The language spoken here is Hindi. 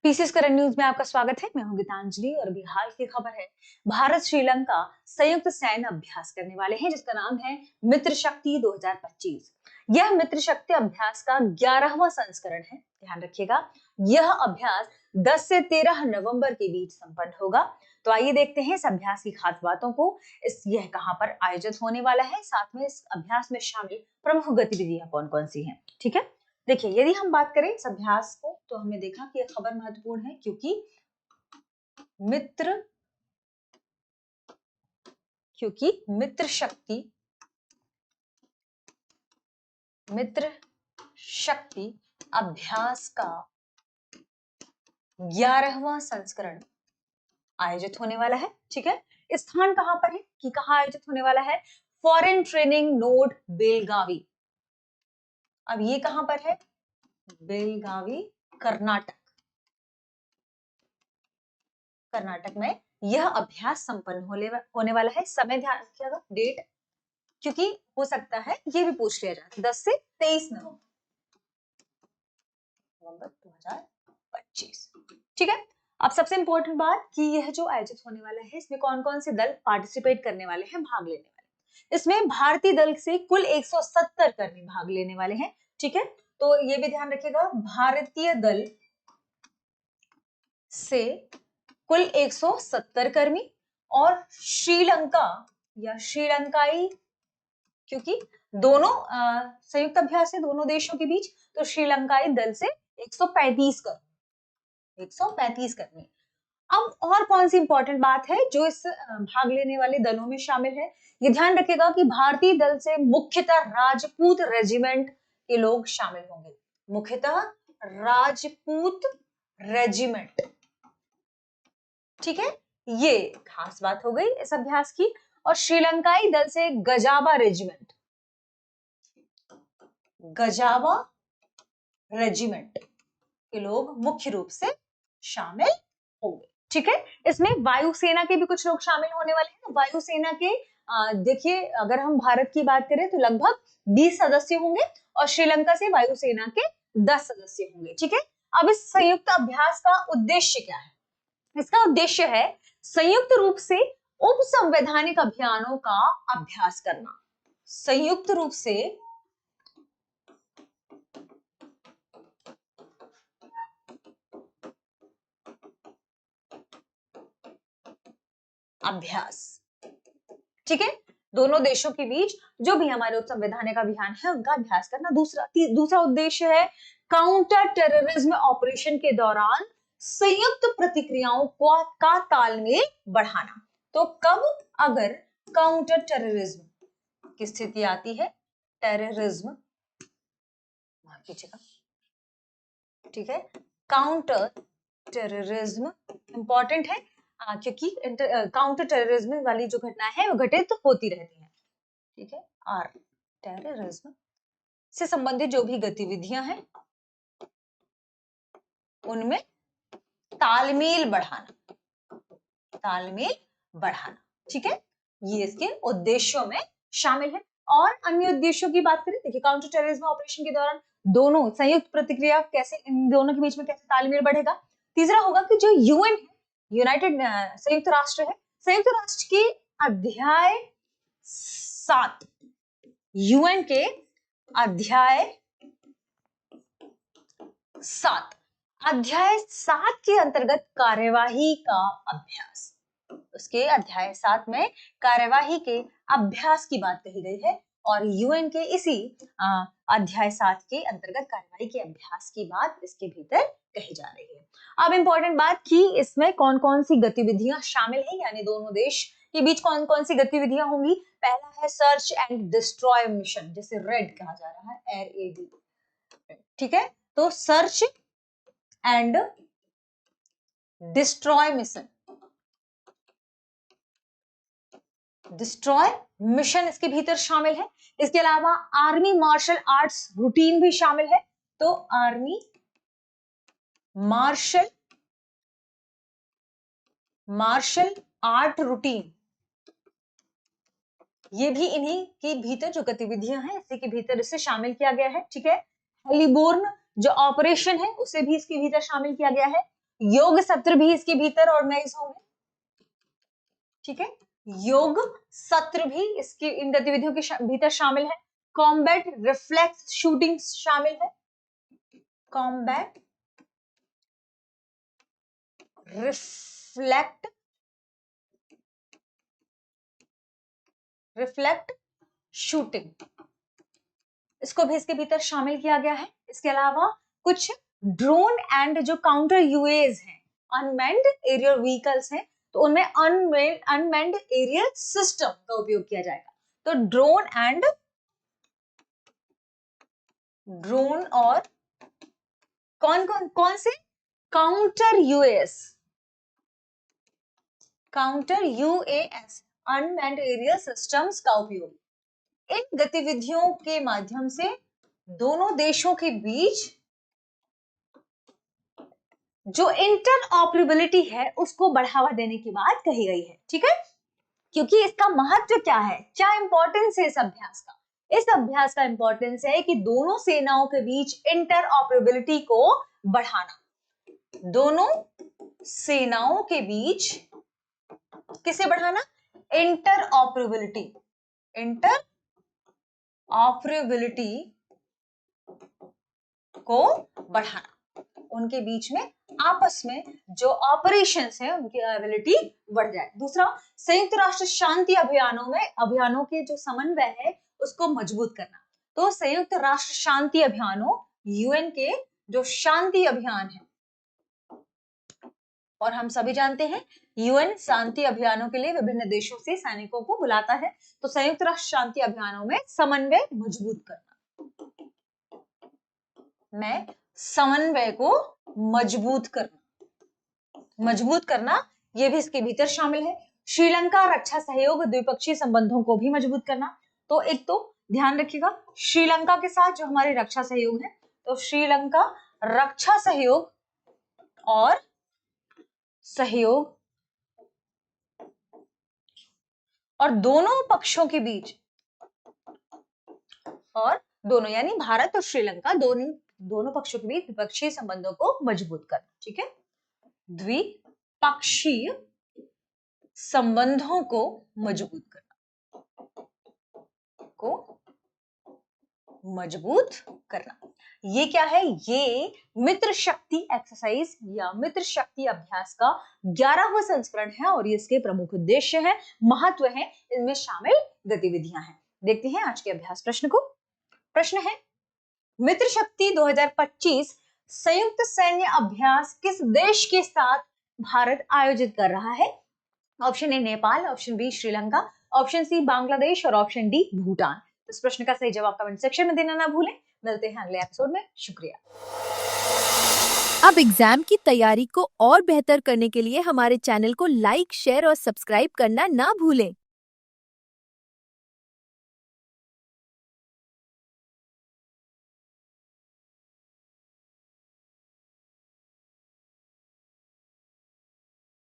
पीसीएस करंट न्यूज में आपका स्वागत है। मैं हूं गीतांजलि और अभी हाल की खबर है। भारत श्रीलंका संयुक्त सैन्य अभ्यास करने वाले हैं जिसका नाम है मित्र शक्ति 2025। यह मित्र शक्ति अभ्यास का 11वां संस्करण है। ध्यान रखिएगा, यह अभ्यास 10 से 13 नवंबर के बीच संपन्न होगा। तो आइए देखते हैं इस अभ्यास की खास बातों को। यह कहां पर आयोजित होने वाला है, साथ में इस अभ्यास में शामिल प्रमुख गतिविधियां कौन कौन सी हैं। ठीक है, देखिए यदि हम बात करें इस अभ्यास को तो हमने देखा कि यह खबर महत्वपूर्ण है क्योंकि मित्र शक्ति अभ्यास का 11वां संस्करण आयोजित होने वाला है। ठीक है, स्थान कहां पर है कि कहां आयोजित होने वाला है? Foreign training node Belagavi. अब ये कहां पर है? बेलगावी, कर्नाटक में यह अभ्यास संपन्न होने वाला है। समय ध्यान रखिएगा, डेट, क्योंकि हो सकता है ये भी पूछ लिया जाए। 10 से 23 नवंबर 2025। ठीक है, अब सबसे इंपॉर्टेंट बात कि यह जो आयोजित होने वाला है इसमें कौन कौन से दल पार्टिसिपेट करने वाले हैं, भाग लेने वाले। इसमें भारतीय दल से कुल 170 कर्मी भाग लेने वाले हैं। ठीक है, तो ये भी ध्यान रखिएगा, भारतीय दल से कुल 170 कर्मी और श्रीलंका या श्रीलंकाई, क्योंकि दोनों संयुक्त अभ्यास है दोनों देशों के बीच, तो श्रीलंकाई दल से 135 कर्मी। अब और कौन सी इंपॉर्टेंट बात है जो इस भाग लेने वाले दलों में शामिल है? ये ध्यान रखिएगा कि भारतीय दल से मुख्यतः राजपूत रेजिमेंट के लोग शामिल होंगे। मुख्यतः राजपूत रेजिमेंट। ठीक है, ये खास बात हो गई इस अभ्यास की। और श्रीलंकाई दल से गजावा रेजिमेंट के लोग मुख्य रूप से शामिल होंगे। ठीक है, इसमें वायुसेना के भी कुछ लोग शामिल होने वाले हैं। वायुसेना के देखिए, अगर हम भारत की बात करें तो लगभग 20 सदस्य होंगे और श्रीलंका से वायुसेना के 10 सदस्य होंगे। ठीक है, अब इस संयुक्त अभ्यास का उद्देश्य क्या है? इसका उद्देश्य है संयुक्त रूप से उप संवैधानिक अभियानों का अभ्यास करना। संयुक्त रूप से अभ्यास। ठीक है, दोनों देशों के बीच जो भी हमारे उप संवैधानिक अभियान है उनका अभ्यास करना। दूसरा उद्देश्य है काउंटर टेररिज्म ऑपरेशन के दौरान संयुक्त प्रतिक्रियाओं का तालमेल बढ़ाना। तो कब अगर काउंटर टेररिज्म की स्थिति आती है, टेररिज्म, माफ कीजिएगा, ठीक है, काउंटर टेररिज्म इंपॉर्टेंट है क्योंकि काउंटर टेररिज्म वाली जो घटना है वो घटित होती रहती है। ठीक है, और टेररिज्म से संबंधित जो भी गतिविधियां हैं उनमें तालमेल बढ़ाना। ठीक है, ये इसके उद्देश्यों में शामिल है। और अन्य उद्देश्यों की बात करें, देखिए काउंटर टेररिज्म ऑपरेशन के दौरान दोनों संयुक्त प्रतिक्रिया कैसे, इन दोनों के बीच में कैसे तालमेल बढ़ेगा। तीसरा होगा कि जो यूएन है, यूनाइटेड संयुक्त राष्ट्र है, संयुक्त राष्ट्र के अध्याय 7, यूएन के अध्याय 7 के अंतर्गत कार्यवाही का अभ्यास। उसके अध्याय 7 में कार्यवाही के अभ्यास की बात कही गई है और यूएन के इसी अध्याय 7 के अंतर्गत कार्यवाही के अभ्यास की बात इसके भीतर कही जा रही है। अब इंपॉर्टेंट बात कि इसमें कौन कौन सी गतिविधियां शामिल है, यानी दोनों देश के बीच कौन कौन सी गतिविधियां होंगी। पहला है सर्च एंड डिस्ट्रॉय मिशन, जिसे रेड कहा जा रहा है, RAD। ठीक है, तो सर्च एंड डिस्ट्रॉय मिशन इसके भीतर शामिल है। इसके अलावा आर्मी मार्शल आर्ट्स रूटीन भी शामिल है। तो आर्मी मार्शल आर्ट रूटीन, ये भी इन्हीं के भीतर जो गतिविधियां हैं इसी के भीतर इसे शामिल किया गया है। ठीक है, हेलीबोर्न जो ऑपरेशन है उसे भी इसके भीतर शामिल किया गया है। योग सत्र भी इसके भीतर ऑर्गेनाइज होंगे, ठीक है, योग सत्र भी इसकी इन गतिविधियों के भीतर शामिल है। कॉम्बैट रिफ्लेक्स शूटिंग शामिल है, कॉम्बैट रिफ्लेक्ट शूटिंग, इसको भी इसके भीतर शामिल किया गया है। इसके अलावा कुछ ड्रोन एंड जो काउंटर यूएज हैं, अनमैन्ड एरियल व्हीकल्स हैं, तो उनमें अनमैन्ड एरियल सिस्टम का उपयोग किया जाएगा। तो ड्रोन और कौन से counter US unmanned aerial systems का उपयोग। इन गतिविधियों के माध्यम से दोनों देशों के बीच जो इंटरऑपरेबिलिटी है उसको बढ़ावा देने की बात कही गई है, ठीक है। क्योंकि इसका महत्व क्या है, क्या इंपॉर्टेंस है इस अभ्यास का? इस अभ्यास का इंपॉर्टेंस है कि दोनों सेनाओं के बीच इंटरऑपरेबिलिटी को बढ़ाना। दोनों सेनाओं के बीच किसे बढ़ाना? इंटरऑपरेबिलिटी को बढ़ाना। उनके बीच में आपस में जो ऑपरेशंस हैं उनकी एबिलिटी बढ़ जाए। दूसरा, संयुक्त राष्ट्र शांति अभियानों के जो समन्वय है उसको मजबूत करना। तो संयुक्त राष्ट्र शांति अभियानों, यूएन के जो शांति अभियान है, और हम सभी जानते हैं यूएन शांति अभियानों के लिए विभिन्न देशों से सैनिकों को बुलाता है। तो संयुक्त राष्ट्र शांति अभियानों में समन्वय मजबूत करना, समन्वय को मजबूत करना ये भी इसके भीतर शामिल है। श्रीलंका रक्षा सहयोग, द्विपक्षीय संबंधों को भी मजबूत करना। तो एक तो ध्यान रखिएगा, श्रीलंका के साथ जो हमारे रक्षा सहयोग है, तो श्रीलंका रक्षा सहयोग और दोनों पक्षों के बीच, और दोनों यानी भारत और श्रीलंका दोनों पक्षों के बीच द्विपक्षीय संबंधों को मजबूत करना, ठीक है। द्विपक्षीय संबंधों को मजबूत करना, ये क्या है? ये मित्र शक्ति एक्सरसाइज या मित्र शक्ति अभ्यास का 11वां संस्करण है और ये इसके प्रमुख उद्देश्य है, महत्व है, इनमें शामिल गतिविधियां हैं। देखते हैं आज के अभ्यास प्रश्न को। प्रश्न है, मित्र शक्ति 2025 संयुक्त सैन्य अभ्यास किस देश के साथ भारत आयोजित कर रहा है? Option A Nepal, option B Sri Lanka, option C Bangladesh और ऑप्शन डी भूटान। इस प्रश्न का सही जवाब कमेंट सेक्शन में देना ना भूलें। मिलते हैं अगले एपिसोड में, शुक्रिया। अब एग्जाम की तैयारी को और बेहतर करने के लिए हमारे चैनल को लाइक, शेयर और सब्सक्राइब करना ना भूलें।